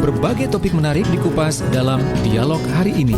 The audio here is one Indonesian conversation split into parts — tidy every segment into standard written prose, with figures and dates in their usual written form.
Berbagai topik menarik dikupas dalam dialog hari ini.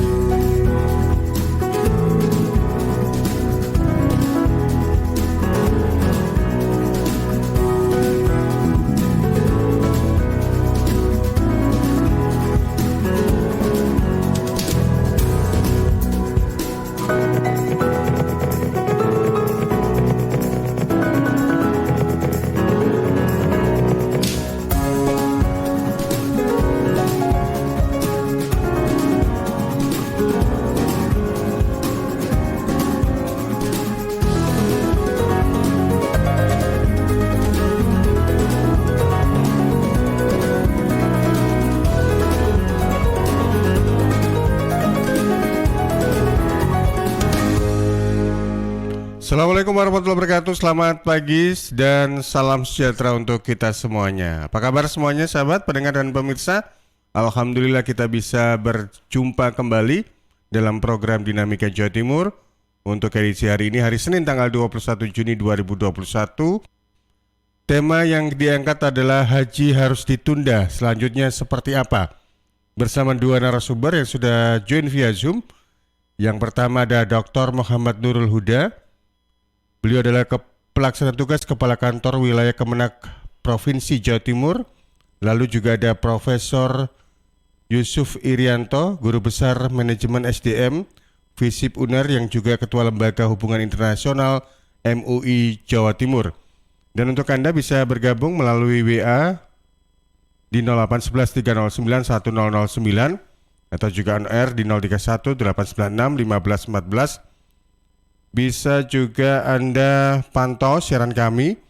Assalamualaikum warahmatullahi wabarakatuh. Selamat pagi dan salam sejahtera untuk kita semuanya. Apa kabar semuanya sahabat, pendengar dan pemirsa? Alhamdulillah kita bisa berjumpa kembali dalam program Dinamika Jawa Timur. Untuk edisi hari ini, hari Senin tanggal 21 Juni 2021. Tema yang diangkat adalah haji harus ditunda. Selanjutnya seperti apa? Bersama dua narasumber yang sudah join via Zoom. Yang pertama ada Dr. Muhammad Nurul Huda. Beliau adalah pelaksana tugas Kepala Kantor Wilayah Kemenak Provinsi Jawa Timur. Lalu juga ada Profesor Yusuf Irianto, Guru Besar Manajemen SDM FISIP UNER yang juga Ketua Lembaga Hubungan Internasional MUI Jawa Timur. Dan untuk Anda bisa bergabung melalui WA di 0811 309 1009 atau juga on air di 031 896 1514. Bisa juga Anda pantau siaran kami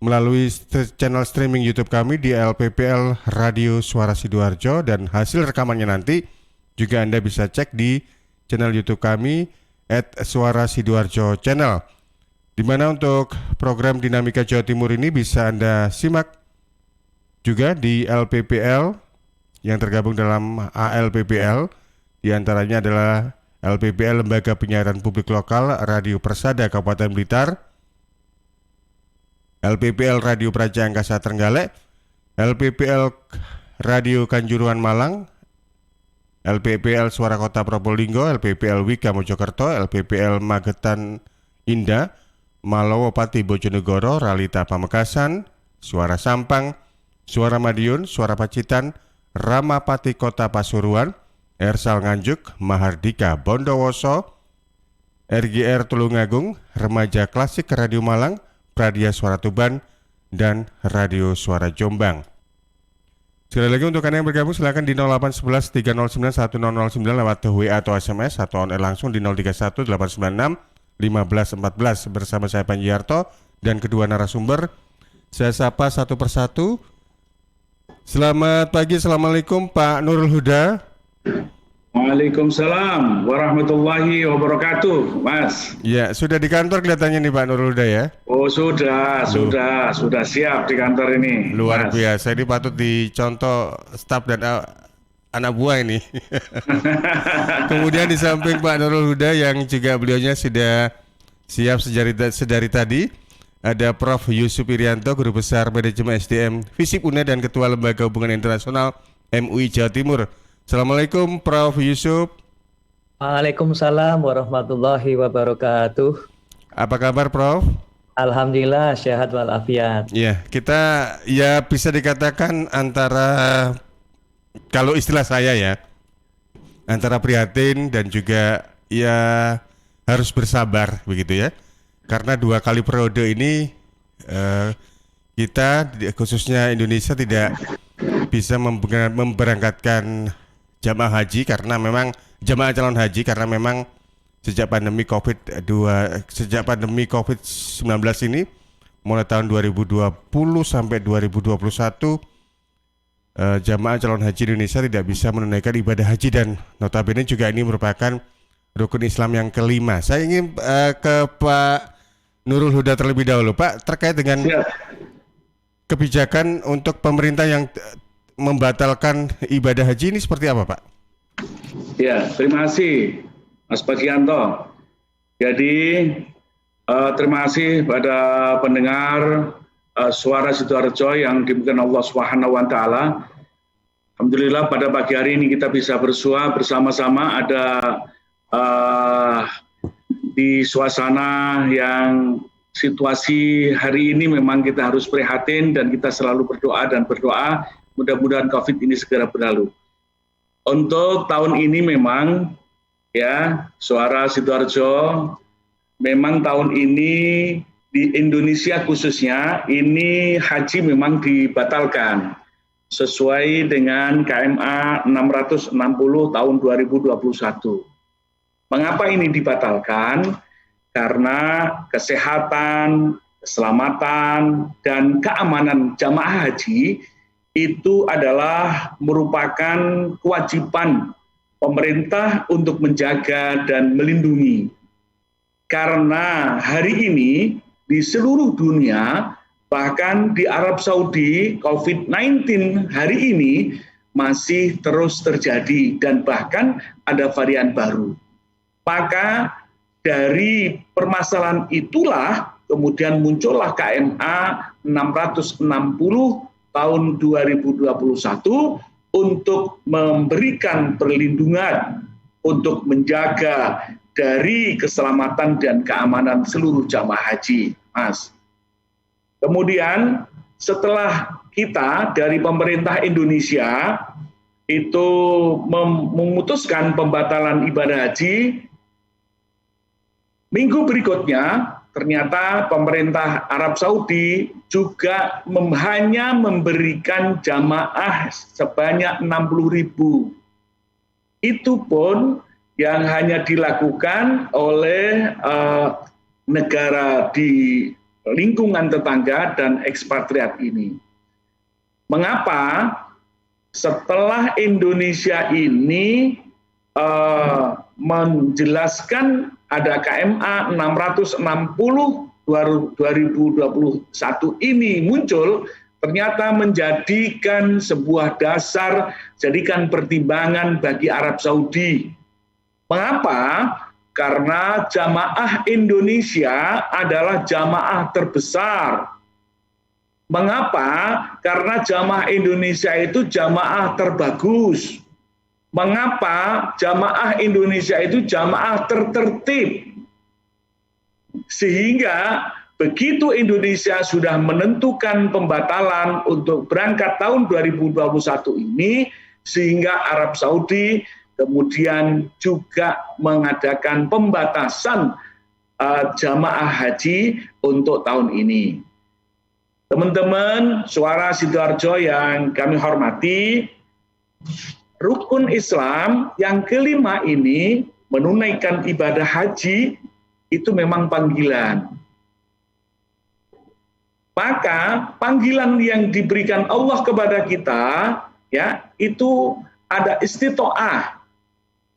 melalui channel streaming YouTube kami di LPPL Radio Suara Sidoarjo, dan hasil rekamannya nanti juga Anda bisa cek di channel YouTube kami @Suara Sidoarjo Channel. Di mana untuk program Dinamika Jawa Timur ini bisa Anda simak juga di LPPL yang tergabung dalam ALPPL. Di antaranya adalah LPPL Lembaga Penyiaran Publik Lokal Radio Persada Kabupaten Blitar, LPPL Radio Praja Angkasa Trenggalek, LPPL Radio Kanjuruhan Malang, LPPL Suara Kota Probolinggo, LPPL Wika Mojokerto, LPPL Magetan Indah, Malowo Pati Bojonegoro, Ralita Pamekasan, Suara Sampang, Suara Madiun, Suara Pacitan, Ramapati Kota Pasuruan, Ersal Nganjuk, Mahardika Bondowoso, RGR Tulungagung, Remaja Klasik Radio Malang, Pradia Suara Tuban, dan Radio Suara Jombang. Sekali lagi untuk Anda yang bergabung silakan di 0811 309 1009 lewat WA atau SMS atau on air langsung di 031 896 1514 bersama saya Panji Harto dan kedua narasumber. Saya sapa satu persatu. Selamat pagi, Assalamualaikum Pak Nurul Huda. Waalaikumsalam warahmatullahi wabarakatuh, Mas. Ya, sudah di kantor kelihatannya nih Pak Nurul Huda ya? Oh sudah siap di kantor ini. Luar Mas. biasa, ini patut dicontoh staf dan anak buah ini. Kemudian di samping Pak Nurul Huda yang juga beliaunya sudah siap sedari tadi, ada Prof. Yusuf Irianto, Guru Besar Manajemen SDM FISIP UNER dan Ketua Lembaga Hubungan Internasional MUI Jawa Timur. Assalamualaikum Prof. Yusuf. Waalaikumsalam warahmatullahi wabarakatuh. Apa kabar Prof? Alhamdulillah sehat walafiat. Ya, kita ya bisa dikatakan antara, kalau istilah saya ya, antara prihatin dan juga ya harus bersabar begitu ya. Karena 2 kali periode ini kita khususnya Indonesia tidak bisa memberangkatkan jamaah haji karena memang jamaah calon haji karena memang sejak pandemi COVID-19 ini mulai tahun 2020 sampai 2021 jamaah calon haji Indonesia tidak bisa menunaikan ibadah haji, dan notabene juga ini merupakan rukun Islam yang kelima. Saya ingin ke Pak Nurul Huda terlebih dahulu Pak, terkait dengan kebijakan untuk pemerintah yang membatalkan ibadah haji ini seperti apa Pak? Ya, terima kasih Mas Bagianto. Jadi terima kasih pada pendengar Suara Sidoarjo yang dimuliakan Allah Subhanahu wa taala. Alhamdulillah pada pagi hari ini kita bisa bersua bersama-sama ada di suasana yang situasi hari ini memang kita harus prihatin dan kita selalu berdoa mudah-mudahan COVID ini segera berlalu. Untuk tahun ini memang ya Suara Sidoarjo memang tahun ini di Indonesia khususnya ini haji memang dibatalkan sesuai dengan KMA 660 tahun 2021. Mengapa ini dibatalkan? Karena kesehatan, keselamatan, dan keamanan jamaah haji itu adalah merupakan kewajiban pemerintah untuk menjaga dan melindungi. Karena hari ini di seluruh dunia, bahkan di Arab Saudi, COVID-19 hari ini masih terus terjadi dan bahkan ada varian baru. Maka dari permasalahan itulah kemudian muncullah KMA 660 tahun 2021 untuk memberikan perlindungan untuk menjaga dari keselamatan dan keamanan seluruh jamaah haji, Mas. Kemudian setelah kita dari pemerintah Indonesia itu memutuskan pembatalan ibadah haji, minggu berikutnya ternyata pemerintah Arab Saudi juga hanya memberikan jamaah sebanyak 60.000. Itu pun yang hanya dilakukan oleh negara di lingkungan tetangga dan ekspatriat ini. Mengapa? Setelah Indonesia ini menjelaskan ada KMA 660 2021 ini muncul, ternyata menjadikan sebuah dasar, jadikan pertimbangan bagi Arab Saudi. Mengapa? Karena jamaah Indonesia adalah jamaah terbesar. Mengapa? Karena jamaah Indonesia itu jamaah terbagus. Mengapa? Jamaah Indonesia itu jamaah tertertib. Sehingga begitu Indonesia sudah menentukan pembatalan untuk berangkat tahun 2021 ini, sehingga Arab Saudi kemudian juga mengadakan pembatasan jamaah haji untuk tahun ini. Teman-teman Suara Sidoarjo yang kami hormati, rukun Islam yang kelima ini menunaikan ibadah haji itu memang panggilan. Maka panggilan yang diberikan Allah kepada kita ya itu ada istitoah.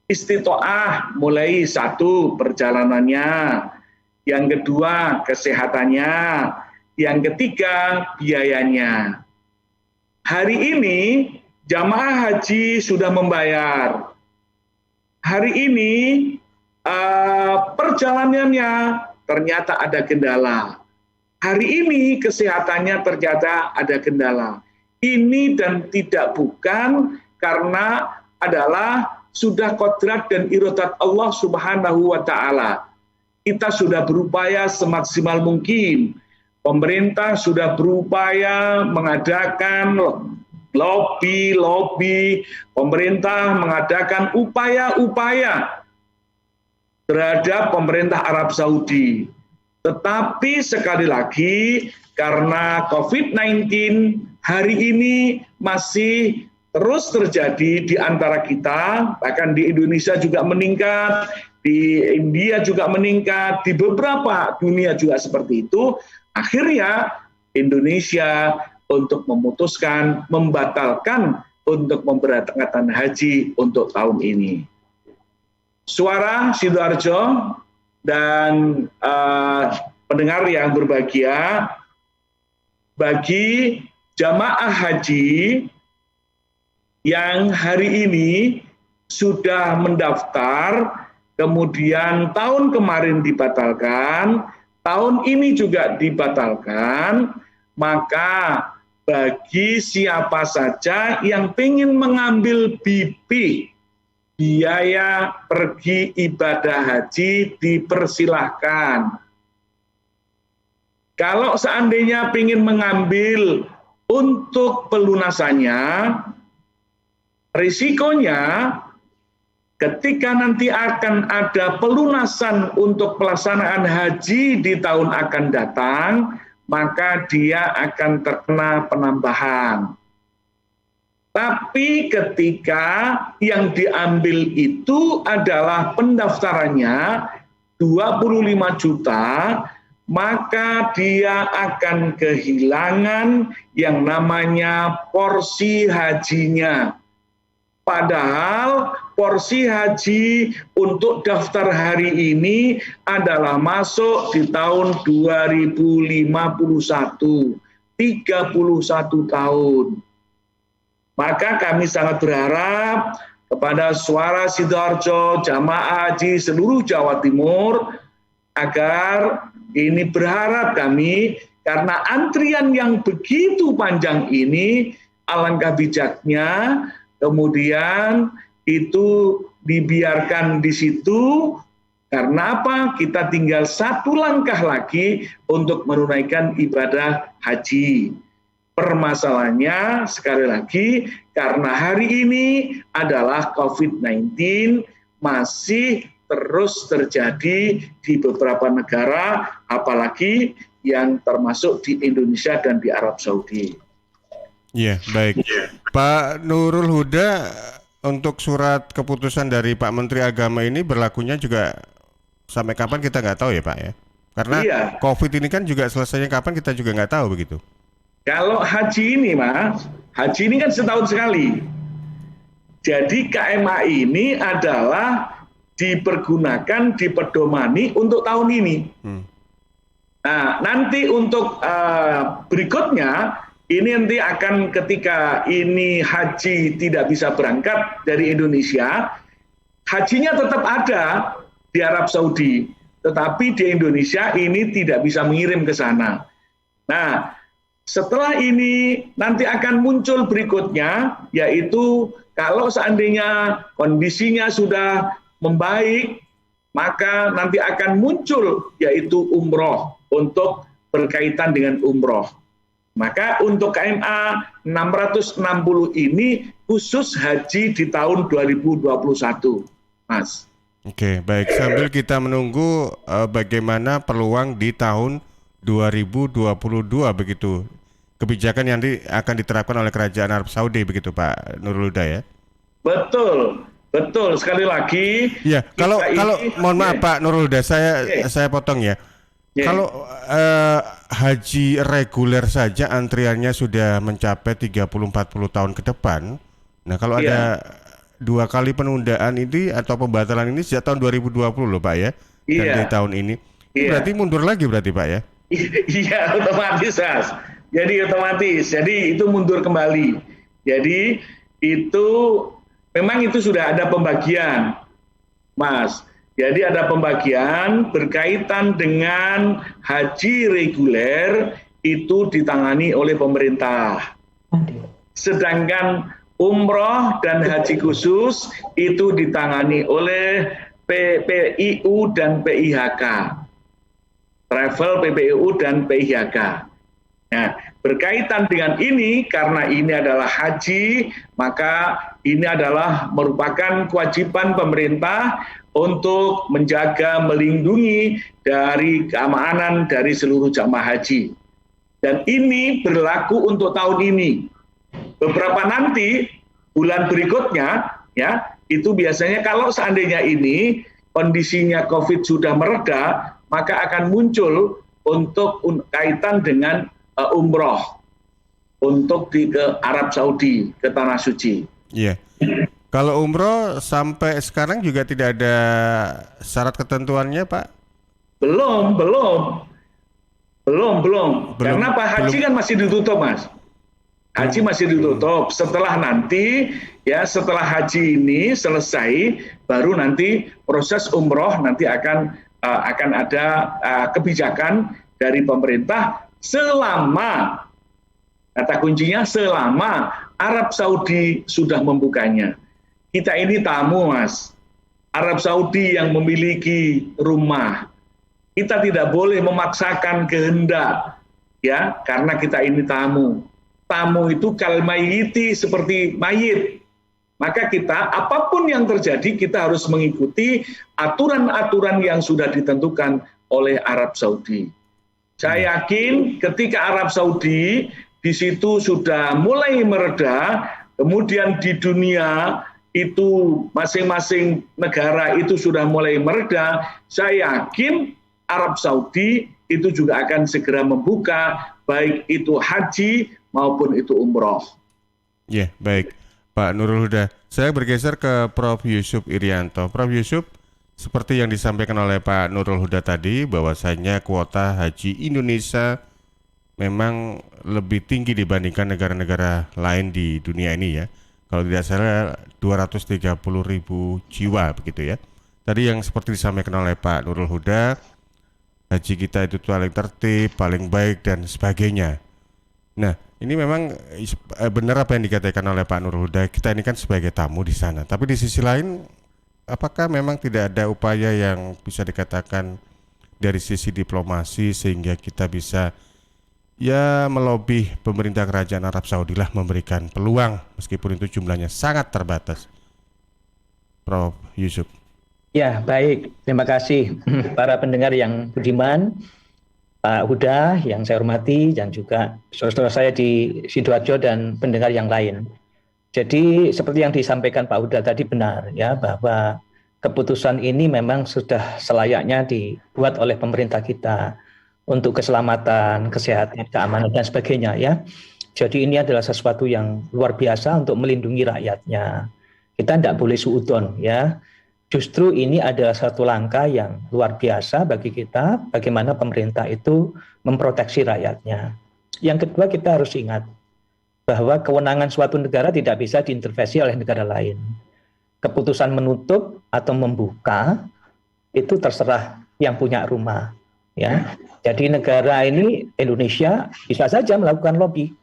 Istitoah mulai satu perjalanannya, yang kedua kesehatannya, yang ketiga biayanya. Hari ini jamaah haji sudah membayar. Hari ini perjalanannya ternyata ada kendala. Hari ini kesehatannya ternyata ada kendala. Ini dan tidak bukan karena adalah sudah kodrat dan iradat Allah Subhanahu wa Ta'ala. Kita sudah berupaya semaksimal mungkin. Pemerintah sudah berupaya mengadakan lobby, pemerintah mengadakan upaya-upaya terhadap pemerintah Arab Saudi. Tetapi sekali lagi, karena COVID-19 hari ini masih terus terjadi di antara kita, bahkan di Indonesia juga meningkat, di India juga meningkat, di beberapa dunia juga seperti itu, akhirnya Indonesia untuk memutuskan membatalkan untuk memberangkatkan haji untuk tahun ini. Suara Sidoarjo dan pendengar yang berbahagia, bagi jamaah haji yang hari ini sudah mendaftar, kemudian tahun kemarin dibatalkan, tahun ini juga dibatalkan, maka bagi siapa saja yang ingin mengambil BP biaya pergi ibadah haji dipersilahkan. Kalau seandainya ingin mengambil untuk pelunasannya, risikonya ketika nanti akan ada pelunasan untuk pelaksanaan haji di tahun akan datang, maka dia akan terkena penambahan. Tapi ketika yang diambil itu adalah pendaftarannya 25 juta, maka dia akan kehilangan yang namanya porsi hajinya. Padahal porsi haji untuk daftar hari ini adalah masuk di tahun 2051, 31 tahun. Maka kami sangat berharap kepada Suara Sidoarjo, jamaah haji seluruh Jawa Timur, agar ini berharap kami, karena antrian yang begitu panjang ini, alangkah bijaknya kemudian itu dibiarkan di situ. Karena apa? Kita tinggal satu langkah lagi untuk menunaikan ibadah haji. Permasalahannya sekali lagi, karena hari ini adalah COVID-19 masih terus terjadi di beberapa negara, apalagi yang termasuk di Indonesia dan di Arab Saudi. Iya, baik. Pak Nurul Huda, untuk surat keputusan dari Pak Menteri Agama ini berlakunya juga sampai kapan kita nggak tahu ya Pak ya? Karena COVID ini kan juga selesainya kapan kita juga nggak tahu begitu. Kalau haji ini Mas, haji ini kan setahun sekali. Jadi KMA ini adalah dipergunakan, dipedomani untuk tahun ini. Nah, nanti untuk berikutnya, ini nanti akan ketika ini haji tidak bisa berangkat dari Indonesia, hajinya tetap ada di Arab Saudi, tetapi di Indonesia ini tidak bisa mengirim ke sana. Nah, setelah ini nanti akan muncul berikutnya, yaitu kalau seandainya kondisinya sudah membaik, maka nanti akan muncul yaitu umroh untuk berkaitan dengan umroh. Maka untuk KMA 660 ini khusus haji di tahun 2021, Mas. Oke, baik. Sambil kita menunggu bagaimana peluang di tahun 2022 begitu. Kebijakan yang akan diterapkan oleh Kerajaan Arab Saudi begitu Pak Nurul Huda ya. Betul. Betul, sekali lagi. Ya, kalau mohon maaf Pak Nurul Huda, saya potong ya. Kalau haji reguler saja antriannya sudah mencapai 30-40 tahun ke depan. Nah, kalau ada 2 kali penundaan ini atau pembatalan ini sejak tahun 2020 loh Pak ya. Dan di tahun ini. Berarti mundur lagi berarti Pak ya? Iya, otomatis Mas. Jadi otomatis. Jadi itu mundur kembali. Jadi itu memang itu sudah ada pembagian, Mas. Jadi ada pembagian berkaitan dengan haji reguler itu ditangani oleh pemerintah. Sedangkan umroh dan haji khusus itu ditangani oleh PPIU dan PIHK. Travel, PPIU dan PIHK. Nah, berkaitan dengan ini, karena ini adalah haji, maka ini adalah merupakan kewajiban pemerintah untuk menjaga, melindungi dari keamanan dari seluruh jamaah haji. Dan ini berlaku untuk tahun ini. Beberapa nanti, bulan berikutnya, ya itu biasanya kalau seandainya ini kondisinya COVID sudah mereda, maka akan muncul untuk kaitan dengan umroh untuk ke Arab Saudi, ke Tanah Suci. Iya. Kalau umroh sampai sekarang juga tidak ada syarat ketentuannya, Pak? Belum. Karena Pak Haji kan masih ditutup, Mas. Haji masih ditutup. Setelah nanti, ya setelah haji ini selesai, baru nanti proses umroh nanti akan ada kebijakan dari pemerintah selama Kata kuncinya selama Arab Saudi sudah membukanya. Kita ini tamu, Mas. Arab Saudi yang memiliki rumah. Kita tidak boleh memaksakan kehendak, ya, karena kita ini tamu. Tamu itu kal mayyiti, seperti mayit. Maka kita, apapun yang terjadi, kita harus mengikuti aturan-aturan yang sudah ditentukan oleh Arab Saudi. Saya yakin ketika Arab Saudi di situ sudah mulai mereda, kemudian di dunia itu masing-masing negara itu sudah mulai mereda, saya yakin Arab Saudi itu juga akan segera membuka, baik itu haji maupun itu umroh. Ya, baik. Pak Nurul Huda, saya bergeser ke Prof. Yusuf Irianto. Prof. Yusuf, seperti yang disampaikan oleh Pak Nurul Huda tadi, bahwasanya kuota haji Indonesia memang lebih tinggi dibandingkan negara-negara lain di dunia ini ya. Kalau tidak salah 230.000 jiwa begitu ya. Tadi yang seperti disampaikan oleh Pak Nurul Huda, haji kita itu paling tertib, paling baik dan sebagainya. Nah, ini memang benar apa yang dikatakan oleh Pak Nurul Huda, kita ini kan sebagai tamu di sana. Tapi di sisi lain, apakah memang tidak ada upaya yang bisa dikatakan dari sisi diplomasi sehingga kita bisa ya melobi pemerintah kerajaan Arab Saudi lah memberikan peluang meskipun itu jumlahnya sangat terbatas. Prof. Yusuf. Ya, baik. Terima kasih para pendengar yang budiman, Pak Huda yang saya hormati, dan juga saudara saya di Sidoarjo dan pendengar yang lain. Jadi seperti yang disampaikan Pak Huda tadi benar ya, bahwa keputusan ini memang sudah selayaknya dibuat oleh pemerintah kita untuk keselamatan, kesehatan, keamanan dan sebagainya ya. Jadi ini adalah sesuatu yang luar biasa untuk melindungi rakyatnya. Kita tidak boleh suudon ya. Justru ini adalah satu langkah yang luar biasa bagi kita, bagaimana pemerintah itu memproteksi rakyatnya. Yang kedua, kita harus ingat bahwa kewenangan suatu negara tidak bisa diintervensi oleh negara lain. Keputusan menutup atau membuka itu terserah yang punya rumah. Ya, jadi negara ini, Indonesia, bisa saja melakukan lobby,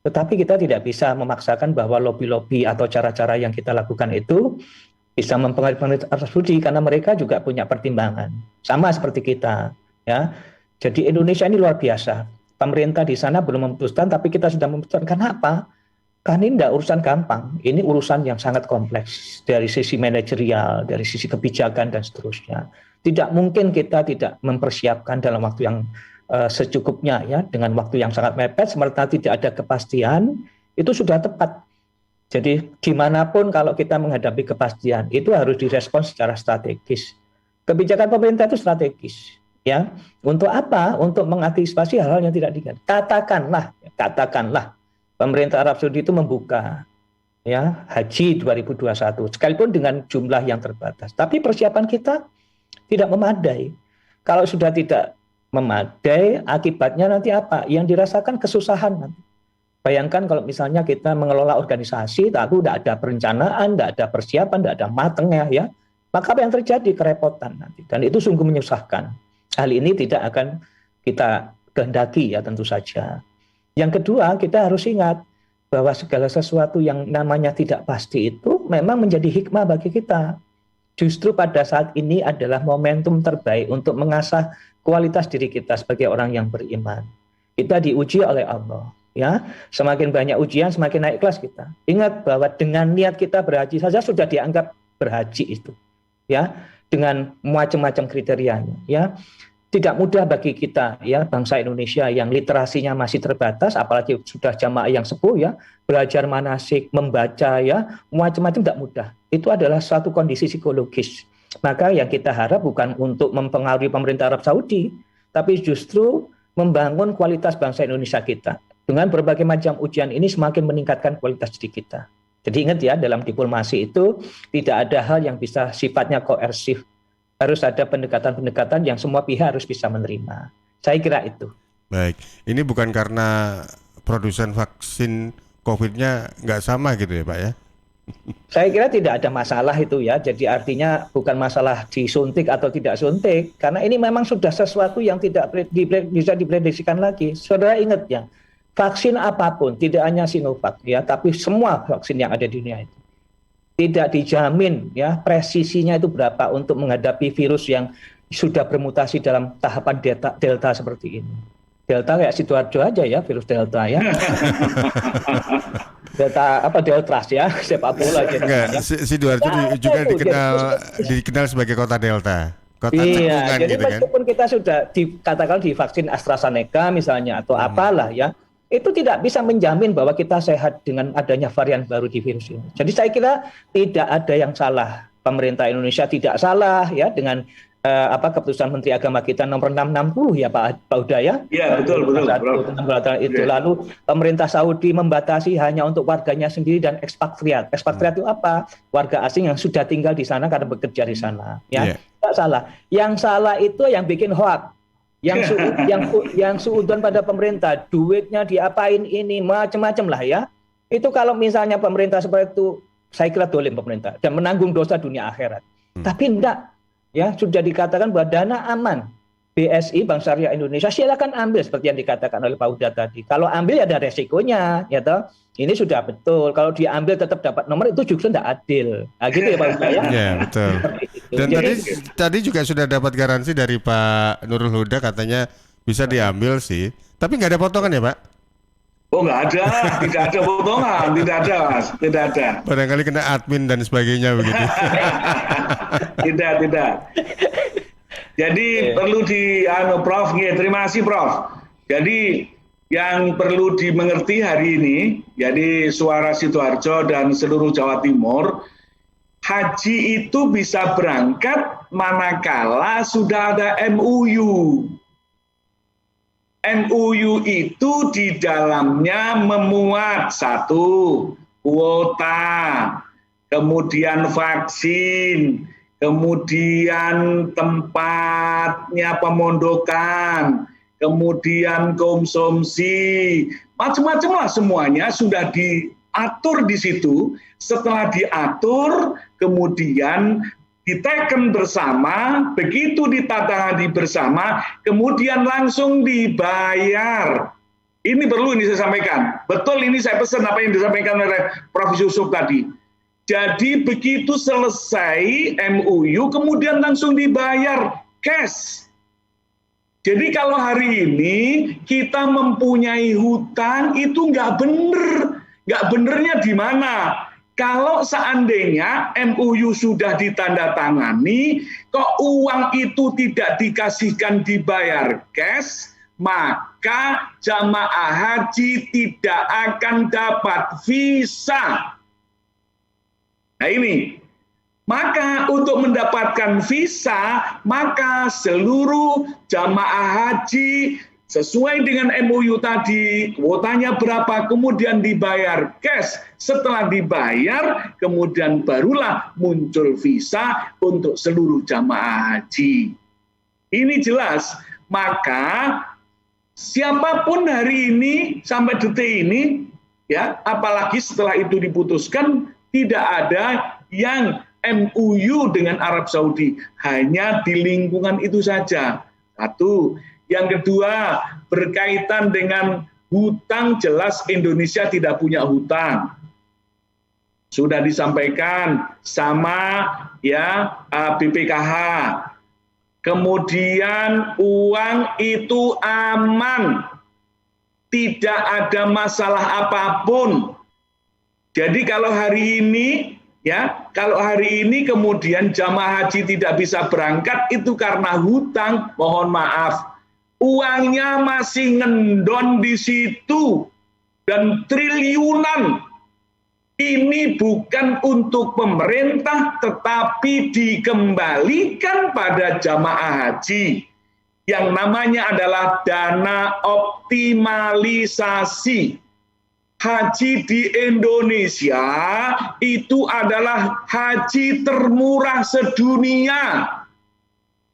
tetapi kita tidak bisa memaksakan bahwa lobby-lobby atau cara-cara yang kita lakukan itu bisa mempengaruhi pemerintah Arab Saudi, karena mereka juga punya pertimbangan sama seperti kita ya. Jadi Indonesia ini luar biasa, pemerintah di sana belum memutuskan tapi kita sudah memutuskan. Kenapa? Karena ini tidak urusan gampang, ini urusan yang sangat kompleks dari sisi manajerial, dari sisi kebijakan dan seterusnya. Tidak mungkin kita tidak mempersiapkan dalam waktu yang secukupnya ya, dengan waktu yang sangat mepet, sementara tidak ada kepastian, itu sudah tepat. Jadi dimanapun kalau kita menghadapi kepastian itu harus direspon secara strategis. Kebijakan pemerintah itu strategis, ya. Untuk apa? Untuk mengantisipasi hal-hal yang tidak diinginkan. Katakanlah, pemerintah Arab Saudi itu membuka, ya, haji 2021, sekalipun dengan jumlah yang terbatas. Tapi persiapan kita tidak memadai. Kalau sudah tidak memadai, akibatnya nanti apa? Yang dirasakan kesusahan nanti. Bayangkan kalau misalnya kita mengelola organisasi, tapi tidak ada perencanaan, tidak ada persiapan, tidak ada matengnya, ya, maka apa yang terjadi? Kerepotan nanti, dan itu sungguh menyusahkan. Hal ini tidak akan kita kehendaki ya, tentu saja. Yang kedua, kita harus ingat bahwa segala sesuatu yang namanya tidak pasti itu memang menjadi hikmah bagi kita. Justru pada saat ini adalah momentum terbaik untuk mengasah kualitas diri kita sebagai orang yang beriman. Kita diuji oleh Allah. Ya, semakin banyak ujian, semakin naik kelas kita. Ingat bahwa dengan niat kita berhaji saja sudah dianggap berhaji itu, ya, dengan macam-macam kriterianya. Ya, tidak mudah bagi kita, ya, bangsa Indonesia yang literasinya masih terbatas, apalagi sudah jamaah yang sepuh, ya, belajar manasik, membaca, ya, macam-macam tidak mudah. Itu adalah suatu kondisi psikologis. Maka yang kita harap bukan untuk mempengaruhi pemerintah Arab Saudi, tapi justru membangun kualitas bangsa Indonesia kita. Dengan berbagai macam ujian ini semakin meningkatkan kualitas diri kita. Jadi ingat ya, dalam diplomasi itu tidak ada hal yang bisa sifatnya koersif. Harus ada pendekatan-pendekatan yang semua pihak harus bisa menerima. Saya kira itu. Baik, ini bukan karena produsen vaksin COVID-nya nggak sama gitu ya Pak ya? Saya kira tidak ada masalah itu ya. Jadi artinya bukan masalah disuntik atau tidak suntik. Karena ini memang sudah sesuatu yang tidak bisa diprediksikan lagi. Saudara ingat ya, vaksin apapun, tidak hanya Sinovac ya, tapi semua vaksin yang ada di dunia itu tidak dijamin ya presisinya itu berapa untuk menghadapi virus yang sudah bermutasi dalam tahapan delta seperti ini. Delta kayak Sidoarjo aja ya, virus delta ya. Delta apa Deltras ya, sepak bola gitu. Enggak, Sidoarjo juga dikenal sebagai kota delta. Kota iya, jadi gitu meskipun kita sudah dikatakan divaksin AstraZeneca misalnya atau apalah ya, itu tidak bisa menjamin bahwa kita sehat dengan adanya varian baru di virus ini. Jadi saya kira tidak ada yang salah. Pemerintah Indonesia tidak salah ya dengan keputusan Menteri Agama kita nomor 660 ya Pak Huda ya. Iya, betul. Itu lalu pemerintah Saudi membatasi hanya untuk warganya sendiri dan ekspatriat. Ekspatriat itu apa? Warga asing yang sudah tinggal di sana karena bekerja di sana ya. Tidak salah. Yang salah itu yang bikin hoax. Yang suudon pada pemerintah, duitnya diapain ini macam-macam lah ya. Itu kalau misalnya pemerintah seperti itu, saya kira dolim pemerintah dan menanggung dosa dunia akhirat. Tapi enggak. Ya, sudah dikatakan bahwa dana aman BSI Bank Syariah Indonesia silakan ambil seperti yang dikatakan oleh Pak Huda tadi. Kalau ambil ya ada resikonya, ya toh. Ini sudah betul. Kalau diambil tetap dapat nomor itu juga tidak adil. Nah, gitu ya Pak Huda ya. Iya, betul. Dan tadi juga sudah dapat garansi dari Pak Nurul Huda katanya bisa diambil sih. Tapi nggak ada potongan ya Pak? Oh nggak ada, tidak ada potongan, tidak ada Mas, tidak ada. Barangkali kena admin dan sebagainya begitu. Tidak. Jadi perlu Prof, terima kasih Prof. Jadi yang perlu dimengerti hari ini, jadi Suara Sidoarjo dan seluruh Jawa Timur, haji itu bisa berangkat manakala sudah ada MOU. MOU itu di dalamnya memuat satu, kuota, kemudian vaksin, kemudian tempatnya pemondokan, kemudian konsumsi, macam-macam lah semuanya sudah diatur di situ. Setelah diatur, kemudian diteken bersama, begitu ditatangani bersama, kemudian langsung dibayar. Ini perlu ini saya sampaikan. Betul ini saya pesan apa yang disampaikan oleh Prof. Yusuf tadi. Jadi begitu selesai MOU, kemudian langsung dibayar cash. Jadi kalau hari ini kita mempunyai hutang itu nggak bener. Nggak benernya di mana? Kalau seandainya MOU sudah ditandatangani, kok uang itu tidak dikasihkan dibayar cash, maka jamaah haji tidak akan dapat visa. Nah ini, maka untuk mendapatkan visa, maka seluruh jamaah haji sesuai dengan MOU tadi, kuotanya berapa, kemudian dibayar cash. Setelah dibayar, kemudian barulah muncul visa untuk seluruh jamaah haji. Ini jelas, maka siapapun hari ini sampai detik ini, ya, apalagi setelah itu diputuskan, tidak ada yang MOU dengan Arab Saudi, hanya di lingkungan itu saja. Satu. Yang kedua, berkaitan dengan hutang, jelas Indonesia tidak punya hutang. Sudah disampaikan sama ya BPKH. Kemudian uang itu aman. Tidak ada masalah apapun. Jadi kalau hari ini kemudian jamaah haji tidak bisa berangkat itu karena hutang, mohon maaf. Uangnya masih ngendon di situ dan triliunan. Ini bukan untuk pemerintah tetapi dikembalikan pada jamaah haji. Yang namanya adalah dana optimalisasi. Haji di Indonesia itu adalah haji termurah sedunia.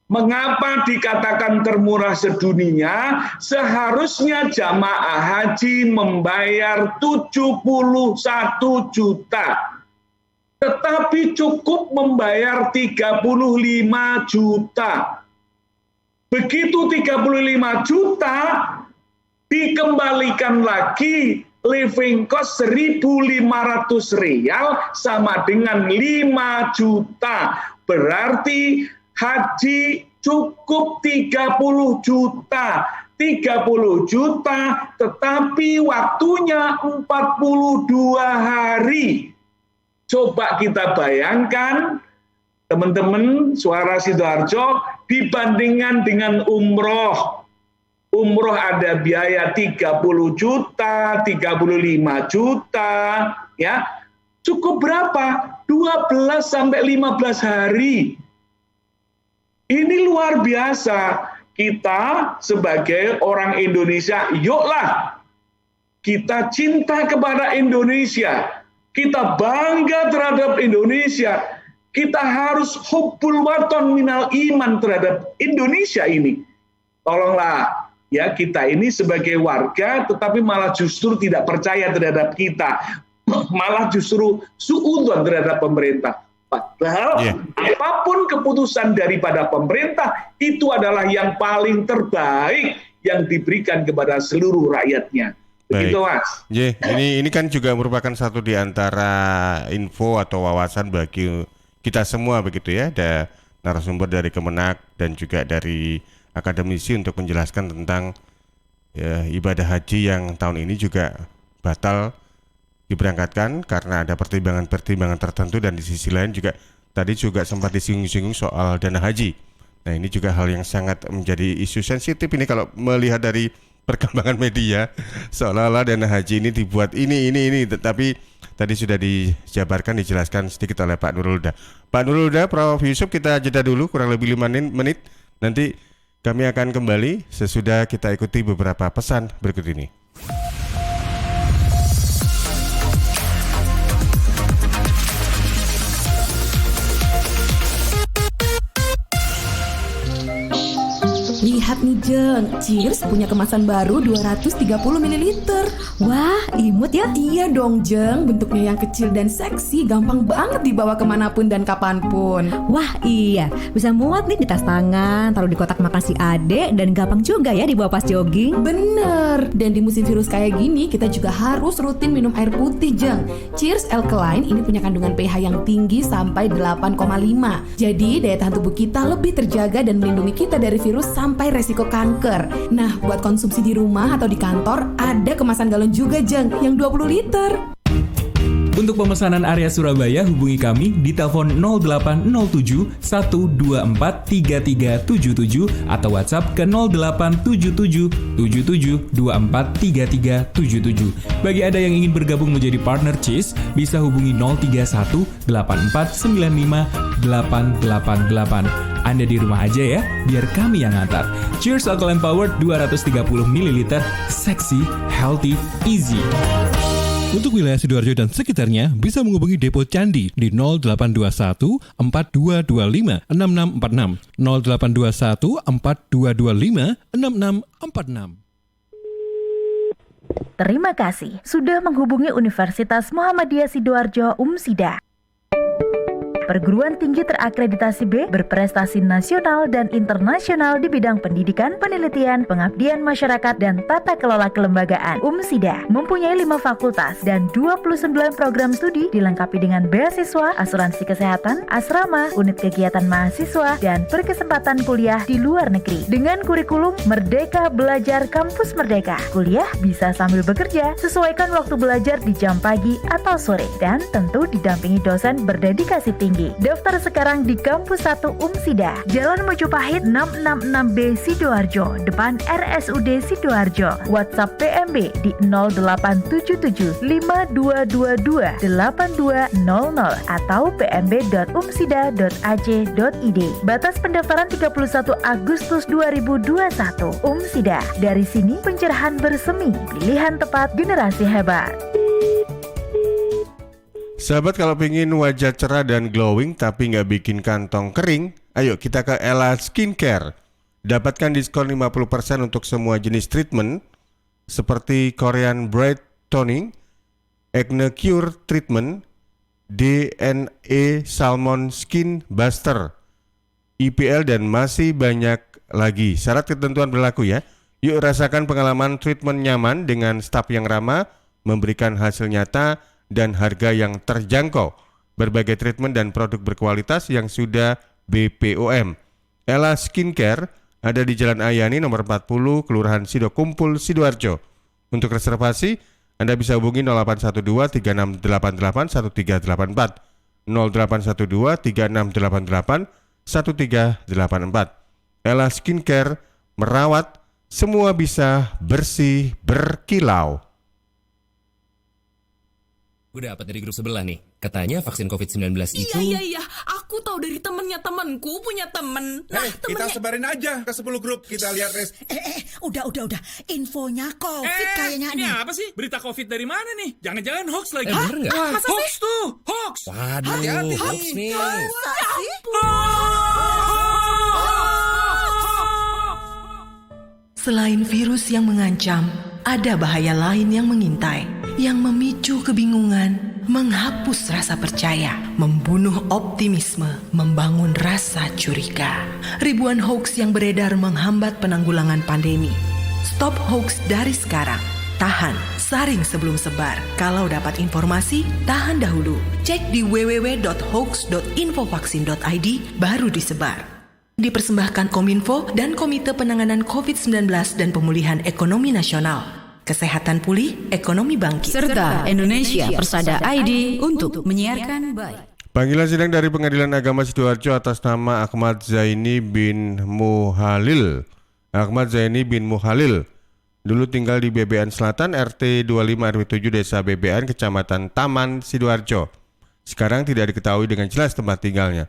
Mengapa dikatakan termurah sedunia? Seharusnya jamaah haji membayar 71 juta. Tetapi cukup membayar 35 juta. Begitu 35 juta, dikembalikan lagi living cost 1.500 rial sama dengan 5 juta. Berarti haji cukup 30 juta. 30 juta tetapi waktunya 42 hari. Coba kita bayangkan teman-teman Suara Sidoarjo dibandingkan dengan umroh. Umroh ada biaya 30 juta, 35 juta, ya. Cukup berapa? 12 sampai 15 hari. Ini luar biasa. Kita sebagai orang Indonesia, yuklah kita cinta kepada Indonesia. Kita bangga terhadap Indonesia. Kita harus hubbul waton minal iman terhadap Indonesia ini. Tolonglah ya kita ini sebagai warga tetapi malah justru tidak percaya terhadap kita. Malah justru suudzon terhadap pemerintah. Padahal apapun keputusan daripada pemerintah itu adalah yang paling terbaik yang diberikan kepada seluruh rakyatnya. Begitu, Mas. Ini kan juga merupakan satu di antara info atau wawasan bagi kita semua begitu ya. Ada narasumber dari Kemenak dan juga dari akademisi untuk menjelaskan tentang ibadah haji yang tahun ini juga batal diberangkatkan karena ada pertimbangan-pertimbangan tertentu, dan di sisi lain juga tadi juga sempat disinggung-singgung soal dana haji. Nah ini juga hal yang sangat menjadi isu sensitif ini kalau melihat dari perkembangan media, seolah-olah dana haji ini dibuat ini, tetapi tadi sudah dijabarkan, dijelaskan sedikit oleh Pak Nurul Huda. Pak Nurul Huda, Prof. Yusuf, kita jeda dulu kurang lebih 5 menit, nanti kami akan kembali sesudah kita ikuti beberapa pesan berikut ini. Lihat nih Jeng, Cheers punya kemasan baru 230 ml. Wah, imut ya? Iya dong Jeng, bentuknya yang kecil dan seksi, gampang banget dibawa kemanapun dan kapanpun. Wah iya, bisa muat nih di tas tangan, taruh di kotak makan si adek, dan gampang juga ya dibawa pas jogging. Bener, dan di musim virus kayak gini kita juga harus rutin minum air putih Jeng. Cheers Alkaline ini punya kandungan pH yang tinggi sampai 8,5. Jadi daya tahan tubuh kita lebih terjaga dan melindungi kita dari virus sampai resiko kanker. Nah, buat konsumsi di rumah atau di kantor, ada kemasan galon juga Jeng, yang 20 liter. Untuk pemesanan area Surabaya, hubungi kami di telepon 0807 124 3377 atau WhatsApp ke 0877 77 24 3377. Bagi Anda yang ingin bergabung menjadi partner Cheers, bisa hubungi 031 84 95 888. Anda di rumah aja ya, biar kami yang ngantar. Cheers Alkaline Powered 230 ml, seksi, healthy, easy. Untuk wilayah Sidoarjo dan sekitarnya bisa menghubungi Depo Candi di 0821 4225 6646 0821 4225 6646. Terima kasih sudah menghubungi Universitas Muhammadiyah Sidoarjo UMSIDA. Perguruan tinggi terakreditasi B, berprestasi nasional dan internasional di bidang pendidikan, penelitian, pengabdian masyarakat, dan tata kelola kelembagaan. UMSIDA mempunyai 5 fakultas dan 29 program studi dilengkapi dengan beasiswa, asuransi kesehatan, asrama, unit kegiatan mahasiswa, dan berkesempatan kuliah di luar negeri. Dengan kurikulum Merdeka Belajar Kampus Merdeka, kuliah bisa sambil bekerja, sesuaikan waktu belajar di jam pagi atau sore, dan tentu didampingi dosen berdedikasi tinggi. Daftar sekarang di Kampus 1 UMSIDA, Jalan Mojopahit 666B Sidoarjo, depan RSUD Sidoarjo. WhatsApp PMB di 0877 5222 8200 atau pmb.umsida.ac.id. Batas pendaftaran 31 Agustus 2021. UMSIDA, dari sini pencerahan bersemi, pilihan tepat generasi hebat. Sahabat, kalau pengen wajah cerah dan glowing tapi nggak bikin kantong kering, ayo kita ke Ella Skincare. Dapatkan diskon 50% untuk semua jenis treatment seperti Korean Bright Toning, Acne Cure Treatment, DNA Salmon Skin Buster, IPL, dan masih banyak lagi. Syarat ketentuan berlaku ya. Yuk rasakan pengalaman treatment nyaman dengan staf yang ramah, memberikan hasil nyata dan harga yang terjangkau. Berbagai treatment dan produk berkualitas yang sudah BPOM. Ella Skincare ada di Jalan Ayani nomor 40, Kelurahan Sidokumpul, Sidoarjo. Untuk reservasi, Anda bisa hubungi 0812 3688 1384, 0812 3688 1384. Ella Skincare, merawat semua bisa bersih berkilau. Gue dapat dari grup sebelah nih. Katanya vaksin COVID-19 itu... Iya. Aku tahu dari temennya temanku punya temen. Nah, kita sebarin aja ke 10 grup. Kita lihat res. Udah. Infonya COVID kayaknya ini nih. apa sih? Berita COVID dari mana nih? Jangan-jangan hoax lagi. Bener nggak? Hoax tuh, hoax. Waduh, Hati-hati. hoax nih. Selain virus yang mengancam, ada bahaya lain yang mengintai, yang memicu kebingungan, menghapus rasa percaya, membunuh optimisme, membangun rasa curiga. Ribuan hoax yang beredar menghambat penanggulangan pandemi. Stop hoax dari sekarang. Tahan, saring sebelum sebar. Kalau dapat informasi, tahan dahulu. Cek di www.hoax.infovaksin.id baru disebar. Dipersembahkan Kominfo dan Komite Penanganan COVID-19 dan Pemulihan Ekonomi Nasional. Kesehatan pulih, ekonomi bangkit. Serta Indonesia Persada ID untuk menyiarkan baik. Panggilan sidang dari Pengadilan Agama Sidoarjo atas nama Ahmad Zaini bin Muhalil. Ahmad Zaini bin Muhalil dulu tinggal di Bebean Selatan, RT 25 RW 7 Desa Bebean, Kecamatan Taman, Sidoarjo. Sekarang tidak diketahui dengan jelas tempat tinggalnya.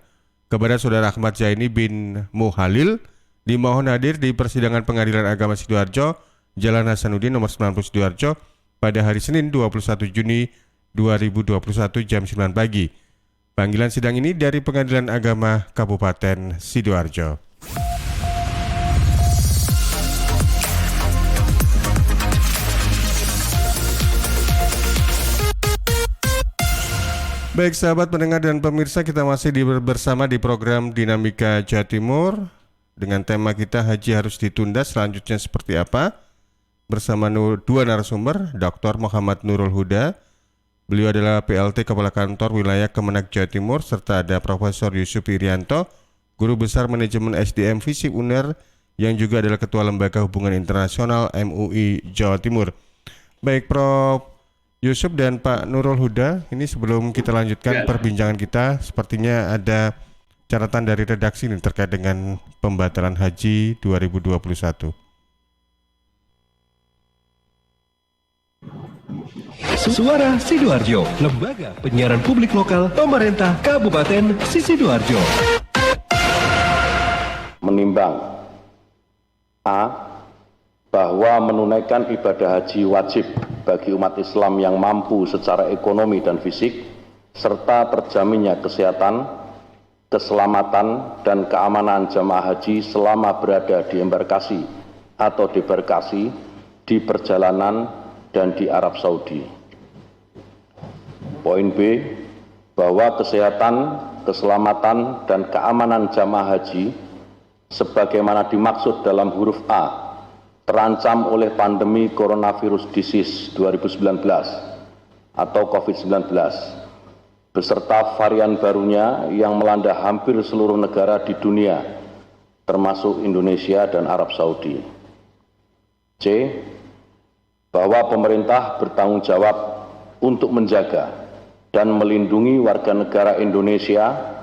Kepada Saudara Ahmad Zaini bin Muhalil dimohon hadir di persidangan Pengadilan Agama Sidoarjo, Jalan Hasanuddin nomor 90 Sidoarjo pada hari Senin 21 Juni 2021 jam 9 pagi. Panggilan sidang ini dari Pengadilan Agama Kabupaten Sidoarjo. Baik sahabat pendengar dan pemirsa, kita masih bersama di program Dinamika Jawa Timur dengan tema kita Haji Harus Ditunda. Selanjutnya seperti apa? Bersama dua narasumber, Dr. Muhammad Nurul Huda. Beliau adalah PLT Kepala Kantor Wilayah Kemenak Jawa Timur, serta ada Profesor Yusuf Irianto, Guru Besar Manajemen SDM Visip UNER, yang juga adalah Ketua Lembaga Hubungan Internasional MUI Jawa Timur. Baik Prof. Yusuf dan Pak Nurul Huda, ini sebelum kita lanjutkan perbincangan kita, sepertinya ada catatan dari redaksi ini terkait dengan pembatalan haji 2021. Suara Sidoarjo, Lembaga Penyiaran Publik Lokal Pemerintah Kabupaten Sidoarjo. Menimbang A. Bahwa menunaikan ibadah haji wajib bagi umat Islam yang mampu secara ekonomi dan fisik, serta terjaminnya kesehatan, keselamatan, dan keamanan jamaah haji selama berada di embarkasi atau debarkasi, di perjalanan, dan di Arab Saudi. Poin B, bahwa kesehatan, keselamatan, dan keamanan jamaah haji sebagaimana dimaksud dalam huruf A terancam oleh pandemi coronavirus disease 2019 atau COVID-19 beserta varian barunya yang melanda hampir seluruh negara di dunia termasuk Indonesia dan Arab Saudi. C. Bahwa pemerintah bertanggung jawab untuk menjaga dan melindungi warga negara Indonesia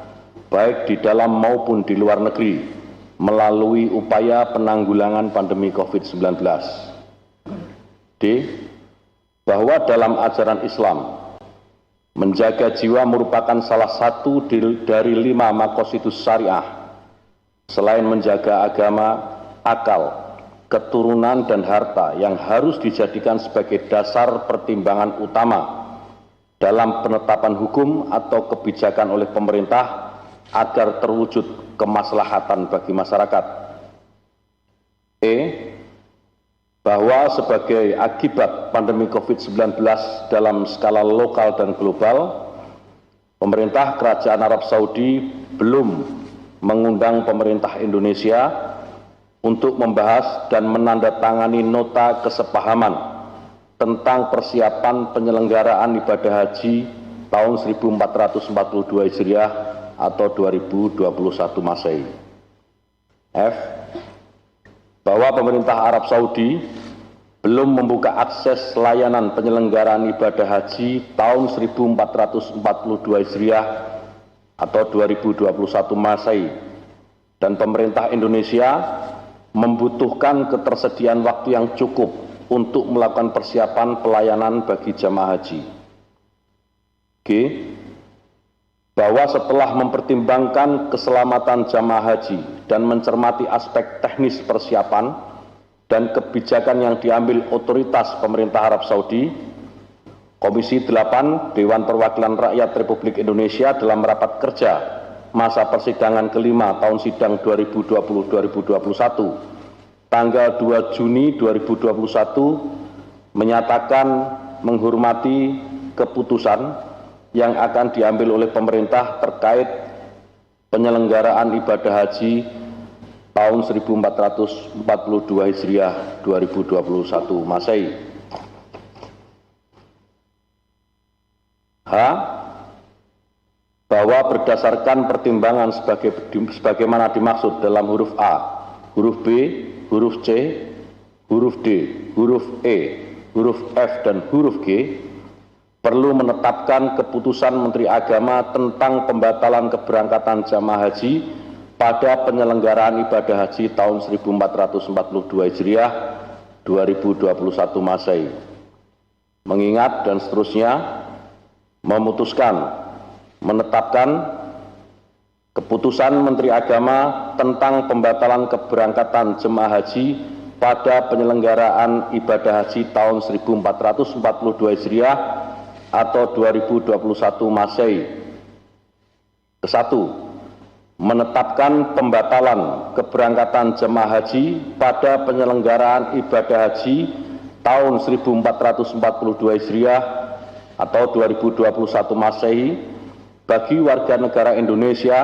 baik di dalam maupun di luar negeri melalui upaya penanggulangan pandemi COVID-19. D. Bahwa dalam ajaran Islam, menjaga jiwa merupakan salah satu dari 5 maqasidus syariah. Selain menjaga agama, akal, keturunan, dan harta yang harus dijadikan sebagai dasar pertimbangan utama dalam penetapan hukum atau kebijakan oleh pemerintah agar terwujud kemaslahatan bagi masyarakat. E. Bahwa sebagai akibat pandemi COVID-19 dalam skala lokal dan global, pemerintah Kerajaan Arab Saudi belum mengundang pemerintah Indonesia untuk membahas dan menandatangani nota kesepahaman tentang persiapan penyelenggaraan ibadah haji tahun 1442 Hijriah atau 2021 Masehi. F. Bahwa pemerintah Arab Saudi belum membuka akses layanan penyelenggaraan ibadah haji tahun 1442 Hijriah atau 2021 Masehi, dan pemerintah Indonesia membutuhkan ketersediaan waktu yang cukup untuk melakukan persiapan pelayanan bagi jamaah haji. G. Bahwa setelah mempertimbangkan keselamatan jamaah haji dan mencermati aspek teknis persiapan dan kebijakan yang diambil otoritas pemerintah Arab Saudi, Komisi 8 Dewan Perwakilan Rakyat Republik Indonesia dalam rapat kerja masa persidangan kelima tahun sidang 2020-2021 tanggal 2 Juni 2021 menyatakan menghormati keputusan yang akan diambil oleh pemerintah terkait penyelenggaraan ibadah haji tahun 1442 Hijriah 2021 Masehi. H. Bahwa berdasarkan pertimbangan sebagaimana dimaksud dalam huruf A, huruf B, huruf C, huruf D, huruf E, huruf F, dan huruf G, perlu menetapkan keputusan Menteri Agama tentang pembatalan keberangkatan jamaah haji pada penyelenggaraan ibadah haji tahun 1442 Hijriah 2021 Masehi. Mengingat dan seterusnya, memutuskan menetapkan keputusan Menteri Agama tentang pembatalan keberangkatan jemaah haji pada penyelenggaraan ibadah haji tahun 1442 Hijriah atau 2021 Masehi. Kesatu, menetapkan pembatalan keberangkatan jemaah haji pada penyelenggaraan ibadah haji tahun 1442 Hijriah atau 2021 Masehi bagi warga negara Indonesia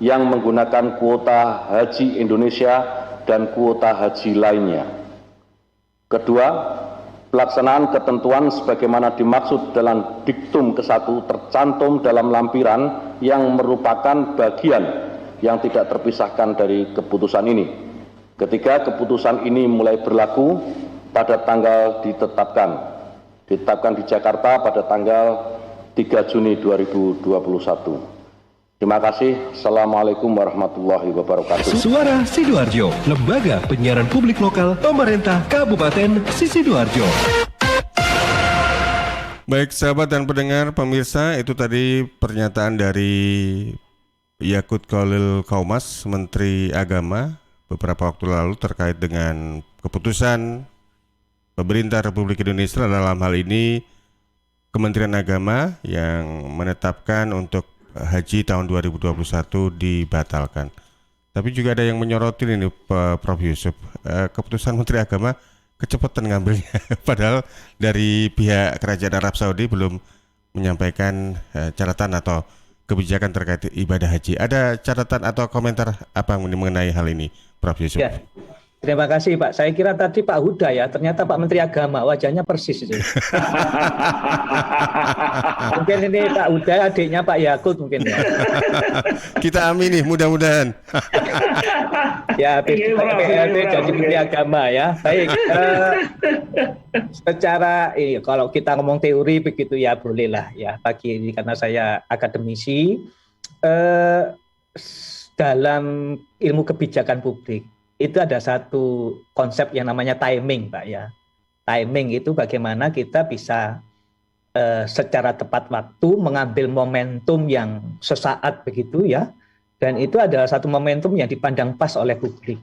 yang menggunakan kuota haji Indonesia dan kuota haji lainnya. Kedua, pelaksanaan ketentuan sebagaimana dimaksud dalam diktum ke-1 tercantum dalam lampiran yang merupakan bagian yang tidak terpisahkan dari keputusan ini. Ketika keputusan ini mulai berlaku pada tanggal ditetapkan di Jakarta pada tanggal 3 Juni 2021. Terima kasih. Assalamualaikum warahmatullahi wabarakatuh. Suara Sidoarjo, lembaga penyiaran publik lokal pemerintah Kabupaten Sidoarjo. Baik sahabat dan pendengar pemirsa, itu tadi pernyataan dari Yakut Khalil Qaumas, Menteri Agama beberapa waktu lalu terkait dengan keputusan pemerintah Republik Indonesia, dalam hal ini Kementerian Agama, yang menetapkan untuk haji tahun 2021 dibatalkan. Tapi juga ada yang menyorotin ini, Prof. Yusuf, keputusan Menteri Agama kecepatan ngambilnya, padahal dari pihak Kerajaan Arab Saudi belum menyampaikan catatan atau kebijakan terkait ibadah haji. Ada catatan atau komentar apa mengenai hal ini, Prof. Yusuf? Ya. Terima kasih Pak. Saya kira tadi Pak Huda ya, ternyata Pak Menteri Agama, wajahnya persis itu. Mungkin ini Pak Huda adiknya Pak Yakut mungkin ya. Kita amini, mudah-mudahan. Ya, PLT jadi Menteri Agama ya. Baik. Secara ini kalau kita ngomong teori begitu ya bolehlah ya pagi ini karena saya akademisi dalam ilmu kebijakan publik. Itu ada satu konsep yang namanya timing, Pak ya. Timing itu bagaimana kita bisa secara tepat waktu mengambil momentum yang sesaat begitu ya. Dan itu adalah satu momentum yang dipandang pas oleh publik.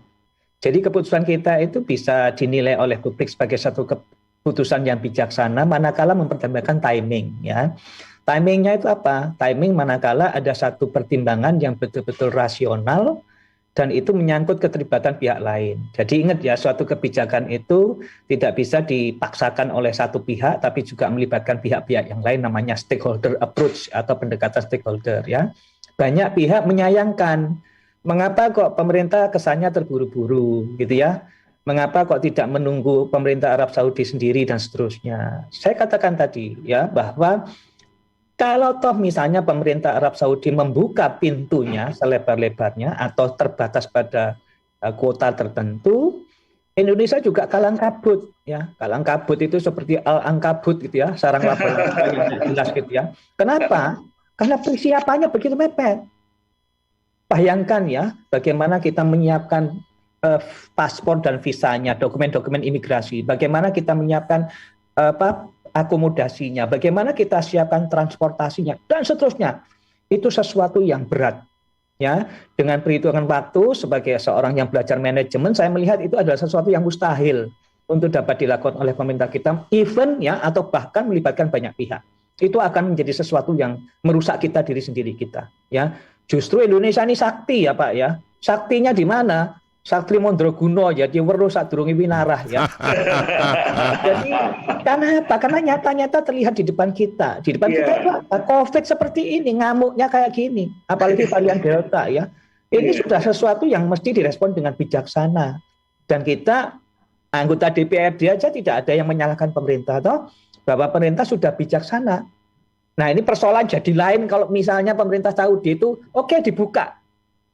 Jadi keputusan kita itu bisa dinilai oleh publik sebagai satu keputusan yang bijaksana manakala mempertimbangkan timing ya. Timingnya itu apa? Timing manakala ada satu pertimbangan yang betul-betul rasional dan itu menyangkut keterlibatan pihak lain. Jadi ingat ya, suatu kebijakan itu tidak bisa dipaksakan oleh satu pihak, tapi juga melibatkan pihak-pihak yang lain, namanya stakeholder approach atau pendekatan stakeholder ya. Banyak pihak menyayangkan Mengapa kok pemerintah kesannya terburu-buru gitu ya? Mengapa kok tidak menunggu pemerintah Arab Saudi sendiri dan seterusnya? Saya katakan tadi ya bahwa kalau toh misalnya pemerintah Arab Saudi membuka pintunya selebar-lebarnya atau terbatas pada kuota tertentu, Indonesia juga kalang kabut ya. Kalang kabut itu seperti al-ankabut gitu ya, sarang laba-laba yang jelas gitu ya. Kenapa? Karena persiapannya begitu mepet. Bayangkan ya, bagaimana kita menyiapkan paspor dan visanya, dokumen-dokumen imigrasi, bagaimana kita menyiapkan akomodasinya, bagaimana kita siapkan transportasinya dan seterusnya. Itu sesuatu yang berat. Ya, dengan perhitungan waktu sebagai seorang yang belajar manajemen, saya melihat itu adalah sesuatu yang mustahil untuk dapat dilakukan oleh pemerintah kita, even ya atau bahkan melibatkan banyak pihak. Itu akan menjadi sesuatu yang merusak kita diri sendiri kita. Ya, justru Indonesia ini sakti ya Pak ya. Saktinya di mana? Sakti Mondroguno jadi weruh sadurunge winarah ya. Jadi karena apa? Karena nyata-nyata terlihat di depan kita. Di depan kita itu COVID seperti ini, ngamuknya kayak gini. Apalagi varian Delta ya. Ini sudah sesuatu yang mesti direspon dengan bijaksana. Dan kita anggota DPRD aja tidak ada yang menyalahkan pemerintah toh, bahwa pemerintah sudah bijaksana. Nah, ini persoalan jadi lain kalau misalnya pemerintah Saudi itu oke, dibuka.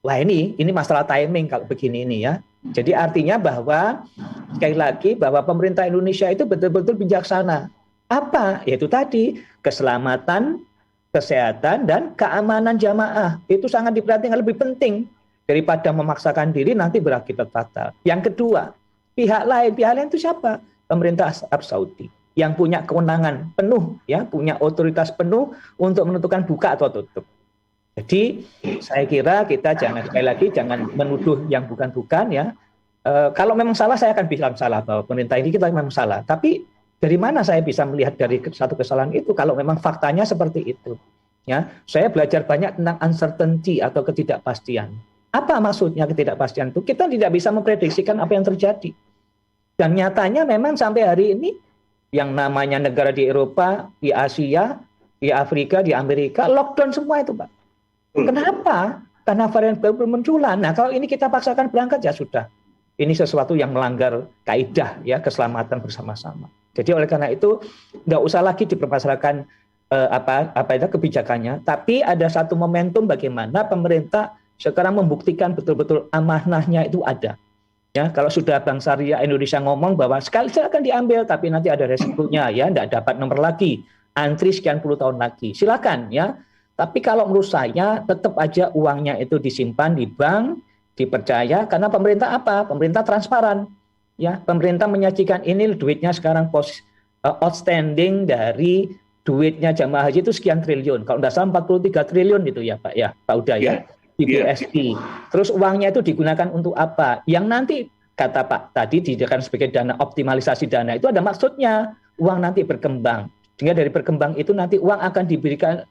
Wah ini masalah timing kalau begini ini ya. Jadi artinya bahwa sekali lagi bahwa pemerintah Indonesia itu betul-betul bijaksana. Apa? Yaitu tadi keselamatan, kesehatan dan keamanan jamaah. Itu sangat diperhatikan, lebih penting daripada memaksakan diri nanti berakibat fatal. Yang kedua, pihak lain itu siapa? Pemerintah Arab Saudi yang punya kewenangan penuh ya, punya otoritas penuh untuk menentukan buka atau tutup. Jadi saya kira kita sekali lagi jangan menuduh yang bukan-bukan ya. Kalau memang salah saya akan bilang salah bahwa pemerintah ini kita memang salah. Tapi dari mana saya bisa melihat dari satu kesalahan itu kalau memang faktanya seperti itu? Ya, saya belajar banyak tentang uncertainty atau ketidakpastian. Apa maksudnya ketidakpastian itu? Kita tidak bisa memprediksikan apa yang terjadi. Dan nyatanya memang sampai hari ini yang namanya negara di Eropa, di Asia, di Afrika, di Amerika lockdown semua itu Pak. Kenapa? Karena varian baru bermunculan. Nah, kalau ini kita paksakan berangkat ya sudah. Ini sesuatu yang melanggar kaidah ya keselamatan bersama-sama. Jadi oleh karena itu nggak usah lagi dipermasalahkan apa itu kebijakannya. Tapi ada satu momentum bagaimana pemerintah sekarang membuktikan betul-betul amanahnya itu ada. Ya, kalau sudah Bank Syariah Indonesia ngomong bahwa sekali akan diambil, tapi nanti ada resikonya ya, nggak dapat nomor lagi, antri sekian puluh tahun lagi. Silakan ya. Tapi kalau menurut saya tetap aja uangnya itu disimpan di bank, dipercaya karena pemerintah apa? Pemerintah transparan. Ya, pemerintah menyajikan ini duitnya sekarang outstanding dari duitnya jamaah haji itu sekian triliun. Kalau tidak salah 43 triliun itu ya Pak ya, Pak Uda ya. Di BSD. Terus uangnya itu digunakan untuk apa? Yang nanti kata Pak tadi dijadikan sebagai dana optimalisasi dana itu ada maksudnya. Uang nanti berkembang. Sehingga dari berkembang itu nanti uang akan diberikan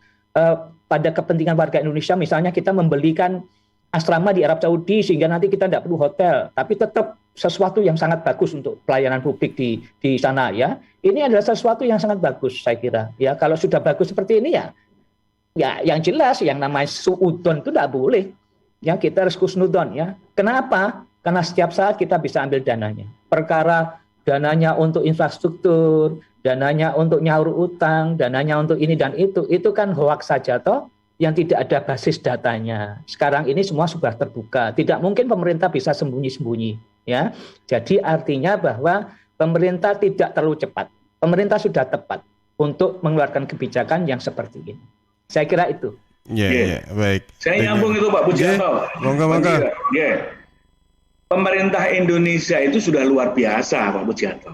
pada kepentingan warga Indonesia, misalnya kita membelikan asrama di Arab Saudi sehingga nanti kita tidak perlu hotel, tapi tetap sesuatu yang sangat bagus untuk pelayanan publik di sana ya. Ini adalah sesuatu yang sangat bagus saya kira. Ya kalau sudah bagus seperti ini ya yang jelas yang namanya suudon itu tidak boleh. Ya kita harus kusnudon ya. Kenapa? Karena setiap saat kita bisa ambil dananya. Perkara dananya untuk infrastruktur, dananya untuk nyaur utang, dananya untuk ini dan itu kan hoaks saja toh yang tidak ada basis datanya. Sekarang ini semua sudah terbuka. Tidak mungkin pemerintah bisa sembunyi-sembunyi ya. Jadi artinya bahwa pemerintah tidak terlalu cepat. Pemerintah sudah tepat untuk mengeluarkan kebijakan yang seperti ini. Saya kira itu. Ya, baik. Saya nyambung itu Pak Pujianto. Monggo. Pemerintah Indonesia itu sudah luar biasa Pak Pujianto.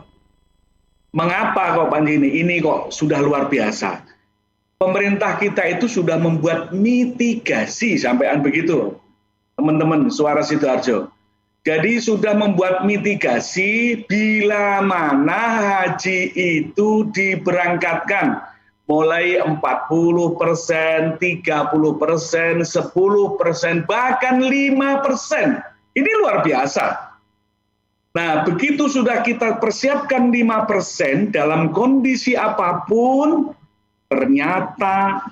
Mengapa kok Panji ini kok sudah luar biasa? Pemerintah kita itu sudah membuat mitigasi sampaian begitu, teman-teman Suara Sidoarjo. Jadi sudah membuat mitigasi bila mana haji itu diberangkatkan mulai 40%, 30%, 10%, bahkan 5%. Ini luar biasa. Nah, begitu sudah kita persiapkan 5% dalam kondisi apapun, ternyata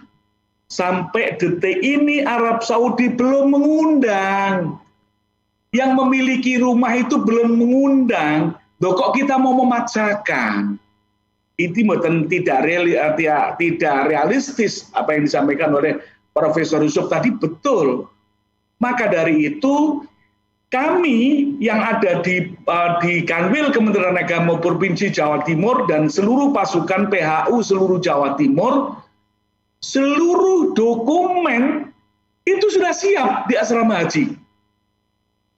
sampai detik ini Arab Saudi belum mengundang. Yang memiliki rumah itu belum mengundang. Loh, kok kita mau memaksakan? Itu tidak realistis apa yang disampaikan oleh Profesor Yusuf tadi, betul. Maka dari itu kami yang ada di Kanwil Kementerian Agama Provinsi Jawa Timur dan seluruh pasukan PHU seluruh Jawa Timur, seluruh dokumen itu sudah siap di asrama haji.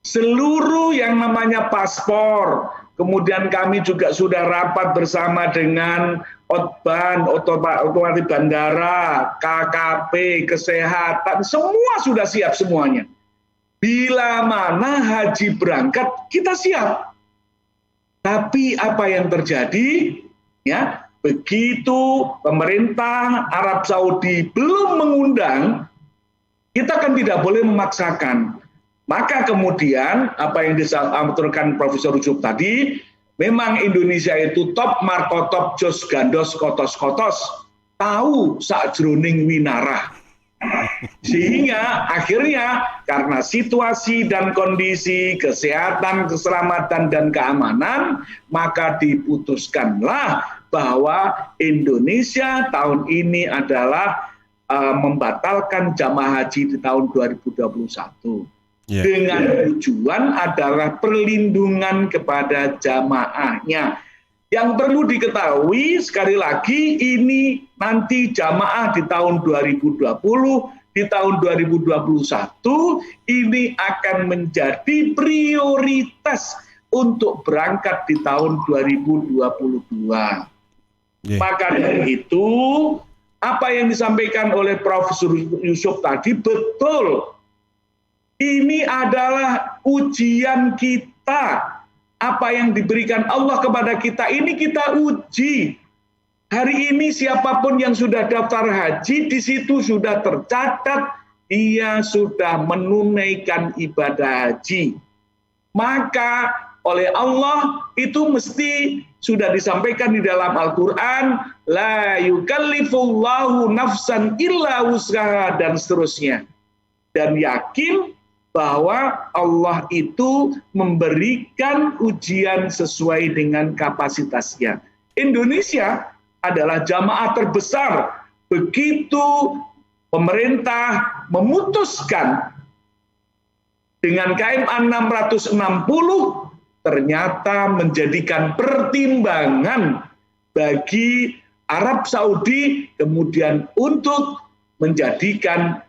Seluruh yang namanya paspor, kemudian kami juga sudah rapat bersama dengan Otban, otomatis bandara, KKP, kesehatan, semua sudah siap semuanya. Bila mana haji berangkat, kita siap. Tapi apa yang terjadi? Ya, begitu pemerintah Arab Saudi belum mengundang, kita kan tidak boleh memaksakan. Maka kemudian apa yang disampaikan Profesor Yusuf tadi, memang Indonesia itu top markotop jos gandos kotos-kotos, tahu sakjroning winarah. Sehingga akhirnya karena situasi dan kondisi kesehatan, keselamatan, dan keamanan, maka diputuskanlah bahwa Indonesia tahun ini adalah membatalkan jamaah haji di tahun 2021. Dengan tujuan adalah perlindungan kepada jamaahnya. Yang perlu diketahui sekali lagi, ini nanti jamaah di tahun 2020, di tahun 2021 ini akan menjadi prioritas untuk berangkat di tahun 2022. Maka dari itu, apa yang disampaikan oleh Profesor Yusuf tadi betul. Ini adalah ujian kita. Apa yang diberikan Allah kepada kita, ini kita uji. Hari ini siapapun yang sudah daftar haji, di situ sudah tercatat, dia sudah menunaikan ibadah haji. Maka oleh Allah, itu mesti sudah disampaikan di dalam Al-Quran, la yukallifullahu nafsan illa wus'aha, dan seterusnya. Dan yakin bahwa Allah itu memberikan ujian sesuai dengan kapasitasnya. Indonesia adalah jamaah terbesar. Begitu pemerintah memutuskan dengan KMA 660, ternyata menjadikan pertimbangan bagi Arab Saudi kemudian untuk menjadikan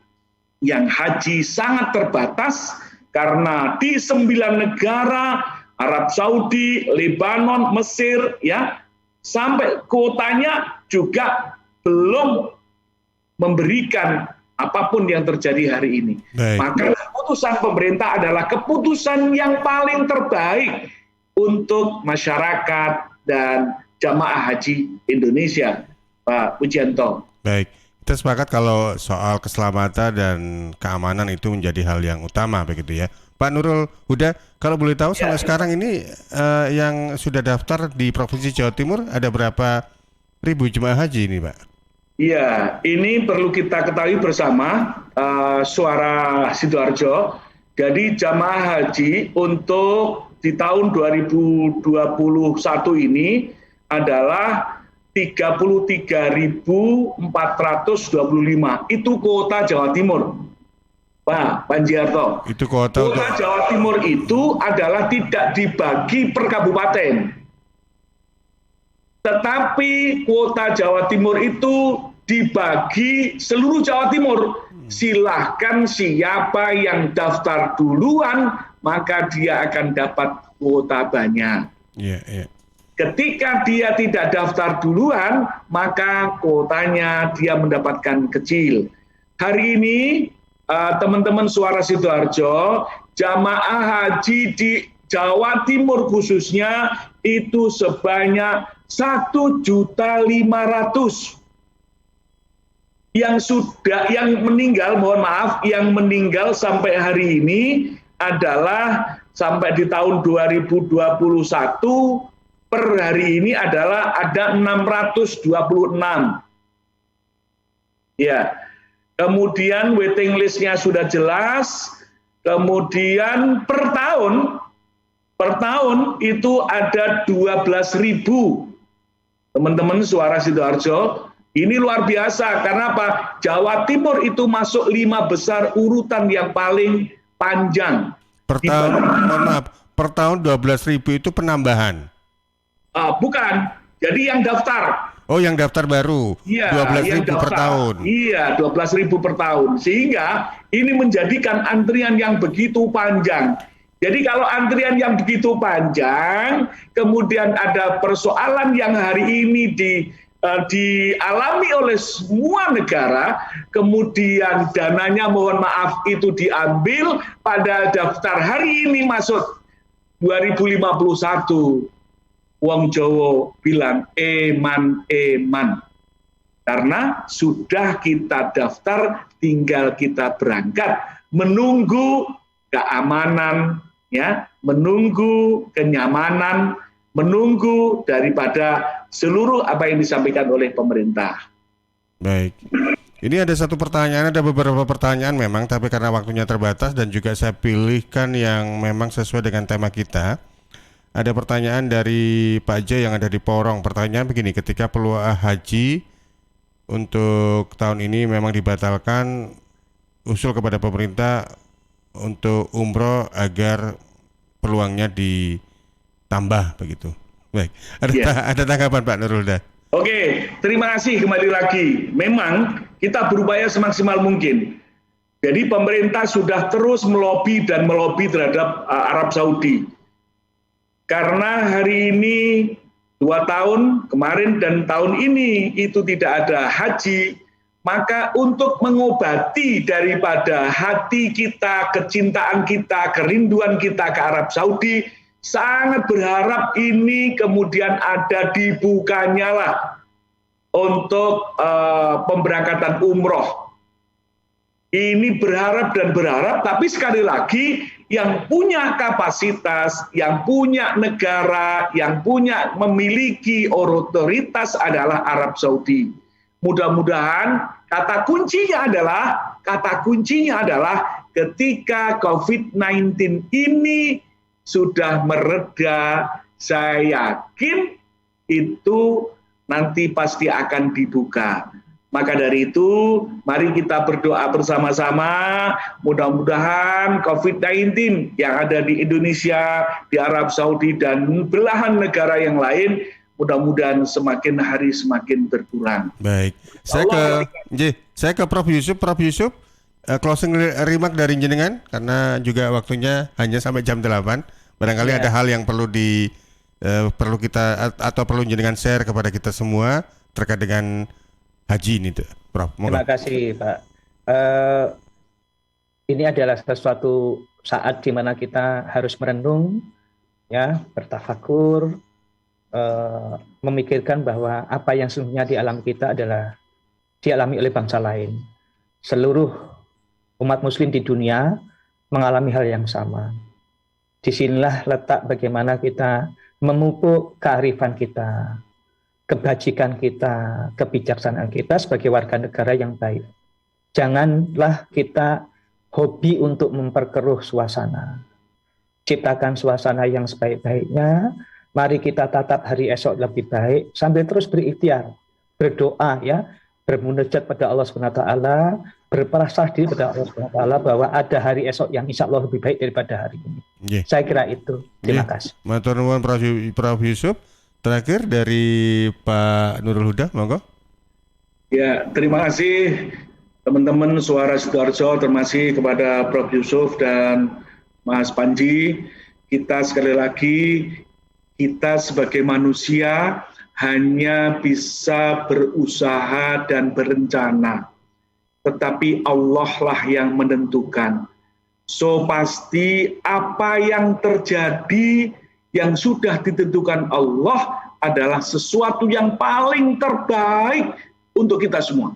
yang haji sangat terbatas karena di 9 negara Arab Saudi, Lebanon, Mesir, ya sampai kuotanya juga belum memberikan apapun yang terjadi hari ini. Maka keputusan pemerintah adalah keputusan yang paling terbaik untuk masyarakat dan jamaah haji Indonesia, Pak Pujianto. Baik. Kita sepakat kalau soal keselamatan dan keamanan itu menjadi hal yang utama begitu ya. Pak Nurul Huda, kalau boleh tahu sampai sekarang ini yang sudah daftar di Provinsi Jawa Timur ada berapa ribu jemaah haji ini, Pak? Iya, ini perlu kita ketahui bersama Suara Sidoarjo. Jadi jamaah haji untuk di tahun 2021 ini adalah 33.425, itu kuota Jawa Timur, Pak Panjiarto. Itu kuota Jawa Timur itu adalah tidak dibagi per kabupaten, tetapi kuota Jawa Timur itu dibagi seluruh Jawa Timur. Silahkan siapa yang daftar duluan, maka dia akan dapat kuota banyak. Ketika dia tidak daftar duluan, maka kuotanya dia mendapatkan kecil. Hari ini, teman-teman Suara Sidoarjo, jamaah haji di Jawa Timur khususnya itu sebanyak 1.500.000. Yang meninggal, mohon maaf, yang meninggal sampai hari ini adalah sampai di tahun 2021 per hari ini adalah ada 626. Ya. kemudian waiting list-nya sudah jelas, kemudian per tahun itu ada 12.000 teman-teman Suara Sidoarjo. Ini luar biasa, karena apa? Jawa Timur itu masuk 5 besar urutan yang paling panjang. Per tahun, mohon maaf, per tahun 12.000 itu penambahan? Bukan, jadi yang daftar. Oh, yang daftar baru, Iya, 12.000 per tahun. Iya, 12.000 per tahun. Sehingga ini menjadikan antrian yang begitu panjang. Jadi kalau antrian yang begitu panjang, kemudian ada persoalan yang hari ini dialami oleh semua negara, kemudian dananya mohon maaf itu diambil pada daftar hari ini masuk 2051. Wong Jawa bilang eman. Karena sudah kita daftar, tinggal kita berangkat, menunggu keamanan, ya, menunggu kenyamanan, menunggu daripada seluruh apa yang disampaikan oleh pemerintah. Baik. Ini ada satu pertanyaan, ada beberapa pertanyaan memang, tapi karena waktunya terbatas dan juga saya pilihkan yang memang sesuai dengan tema kita. Ada pertanyaan dari Pak J yang ada di Porong. Pertanyaan begini, ketika peluang haji untuk tahun ini memang dibatalkan, usul kepada pemerintah untuk umroh agar peluangnya ditambah begitu. Baik, ada tanggapan Pak Nurul Huda? Oke, terima kasih kembali lagi. Memang kita berupaya semaksimal mungkin. Jadi pemerintah sudah terus melobi terhadap Arab Saudi. Karena hari ini 2 tahun kemarin dan tahun ini itu tidak ada haji, maka untuk mengobati daripada hati kita, kecintaan kita, kerinduan kita ke Arab Saudi, sangat berharap ini kemudian ada dibukanya lah untuk pemberangkatan umroh. Ini berharap dan berharap, tapi sekali lagi yang punya kapasitas, yang punya negara, yang punya memiliki otoritas adalah Arab Saudi. Mudah-mudahan kata kuncinya adalah ketika COVID-19 ini sudah mereda, saya yakin itu nanti pasti akan dibuka. Maka dari itu, mari kita berdoa bersama-sama, mudah-mudahan COVID-19 yang ada di Indonesia, di Arab Saudi, dan belahan negara yang lain, mudah-mudahan semakin hari semakin berkurang. Baik, saya ke Prof. Yusuf. Prof. Yusuf, closing remark dari jenengan, karena juga waktunya hanya sampai jam 8. Barangkali ada hal yang perlu kita atau perlu jenengan share kepada kita semua terkait dengan haji ini, Prof. Terima kasih, Pak. Ini adalah sesuatu saat di mana kita harus merenung, ya, bertafakur, memikirkan bahwa apa yang sesungguhnya dialami kita adalah dialami oleh bangsa lain. Seluruh umat Muslim di dunia mengalami hal yang sama. Disinilah letak bagaimana kita memupuk kearifan kita, kebajikan kita, kebijaksanaan kita sebagai warga negara yang baik. Janganlah kita hobi untuk memperkeruh suasana. Ciptakan suasana yang sebaik-baiknya. Mari kita tatap hari esok lebih baik sambil terus berikhtiar, berdoa, ya, bermunajat pada Allah SWT, berperasah diri pada Allah SWT bahwa ada hari esok yang insya Allah lebih baik daripada hari ini. Saya kira itu. Terima kasih. Matur nuwun Prof. Yusuf. Terakhir dari Pak Nurul Huda, monggo. Ya, terima kasih teman-teman Suara Sidoarjo, terima kasih kepada Prof. Yusuf dan Mas Panji. Kita sekali lagi, kita sebagai manusia hanya bisa berusaha dan berencana. Tetapi Allah lah yang menentukan. So pasti apa yang terjadi yang sudah ditentukan Allah adalah sesuatu yang paling terbaik untuk kita semua.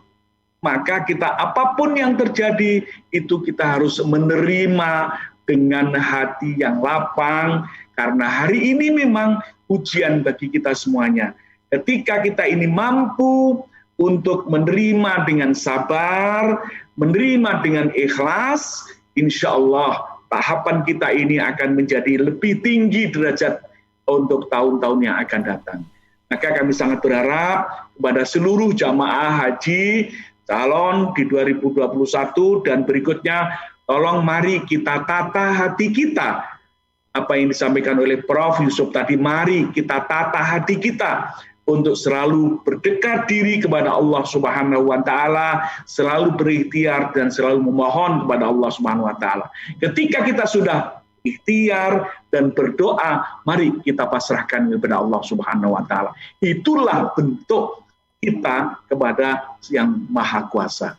Maka kita apapun yang terjadi itu kita harus menerima dengan hati yang lapang, karena hari ini memang ujian bagi kita semuanya. Ketika kita ini mampu untuk menerima dengan sabar, menerima dengan ikhlas, insya Allah tahapan kita ini akan menjadi lebih tinggi derajat untuk tahun-tahun yang akan datang. Maka kami sangat berharap kepada seluruh jamaah haji calon di 2021 dan berikutnya, tolong mari kita tata hati kita. Apa yang disampaikan oleh Prof. Yusuf tadi, mari kita tata hati kita untuk selalu berdekat diri kepada Allah Subhanahu wa taala, selalu berikhtiar dan selalu memohon kepada Allah Subhanahu wa taala. Ketika kita sudah ikhtiar dan berdoa, mari kita pasrahkan kepada Allah Subhanahu wa taala. Itulah bentuk kita kepada Yang Maha Kuasa.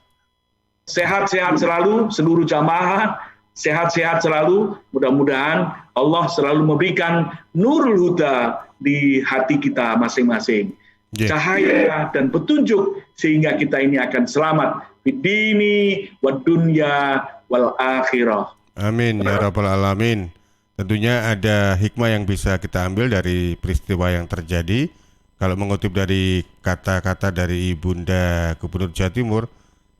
Sehat-sehat selalu seluruh jamaah, sehat-sehat selalu. Mudah-mudahan Allah selalu memberikan nurul huda di hati kita masing-masing, cahaya dan petunjuk sehingga kita ini akan selamat fid dini wad dunya wal akhirah. Amin ya rabbal alamin. Tentunya ada hikmah yang bisa kita ambil dari peristiwa yang terjadi. Kalau mengutip dari kata-kata dari Ibunda Gubernur Jawa Timur,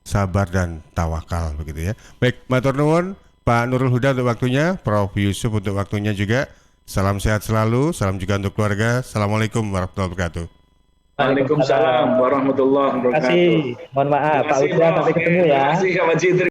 sabar dan tawakal, begitu ya. Baik, matur nuwun Pak Nurul Huda untuk waktunya, Prof. Yusuf untuk waktunya juga. Salam sehat selalu, salam juga untuk keluarga. Assalamualaikum warahmatullahi wabarakatuh. Waalaikumsalam warahmatullahi wabarakatuh. Terima kasih. Mohon maaf Pak Huda, sampai ketemu ya. Terima kasih Pak Citri.